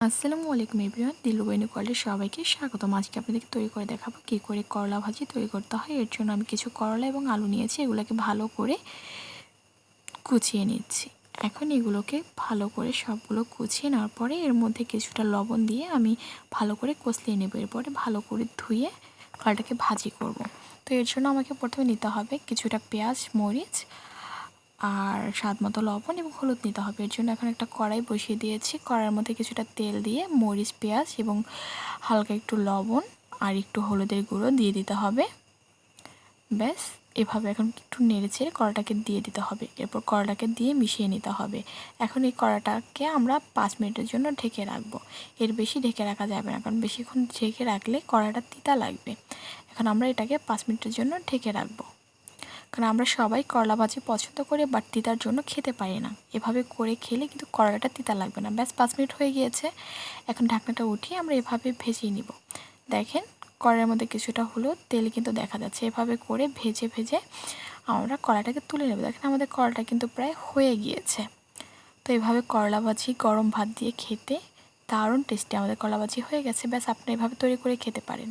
আসসালামু আলাইকুম এভরিওয়ান, দিলরুবাইনী ওয়ার্ল্ডে সবাইকে স্বাগতম। আজকে আপনাদেরকে তৈরি করে দেখাবো কী করে করলা ভাজি তৈরি করতে হয়। এর জন্য আমি কিছু করলা এবং আলু নিয়েছি, এগুলোকে ভালো করে কুচিয়ে নিচ্ছি। এখন এগুলোকে ভালো করে সবগুলো কুচিয়ে নেওয়ার পরে এর মধ্যে কিছুটা লবণ দিয়ে আমি ভালো করে কষলিয়ে নেব। এরপরে ভালো করে ধুয়ে করলাটাকে ভাজি করব। তো এর জন্য আমাকে প্রথমে নিতে হবে কিছুটা পেঁয়াজ, মরিচ আর স্বাদ মতো লবণ এবং হলুদ নিতে হবে। এর জন্য এখন একটা কড়াই বসিয়ে দিয়েছি। কড়াইয়ের মধ্যে কিছুটা তেল দিয়ে মরিচ, পেঁয়াজ এবং হালকা একটু লবণ আর একটু হলুদের গুঁড়ো দিয়ে দিতে হবে। ব্যাস, এভাবে এখন একটু নেড়েচেড়ে কড়াটাকে দিয়ে দিতে হবে। এরপর কড়াটাকে দিয়ে মিশিয়ে নিতে হবে। এখন এই কড়াটাকে আমরা 5 মিনিটের জন্য ঢেকে রাখবো। এর বেশি ঢেকে রাখা যাবে না, কারণ বেশিক্ষণ ঢেকে রাখলে কড়াটা তিতা লাগবে। এখন আমরা এটাকে 5 মিনিটের জন্য ঢেকে রাখবো, কারণ আমরা সবাই করলা ভাজি পছন্দ করি, বাট তিতার জন্য খেতে পারি না। এভাবে করে খেলে কিন্তু করলাটা তিতা লাগবে না। ব্যাস 5 মিনিট হয়ে গিয়েছে। এখন ঢাকনাটা উঠিয়ে আমরা এভাবে ভেজে নিব। দেখেন কড়াইয়ের মধ্যে কিছুটা হলেও তেল কিন্তু দেখা যাচ্ছে। এভাবে করে ভেজে ভেজে আমরা কড়াটাকে তুলে নেব। দেখেন আমাদের কড়াটা কিন্তু প্রায় হয়ে গিয়েছে। তো এভাবে করলা ভাজি গরম ভাত দিয়ে খেতে দারুণ টেস্টি। আমাদের করলা ভাজি হয়ে গেছে। ব্যাস আপনি এভাবে তৈরি করে খেতে পারেন।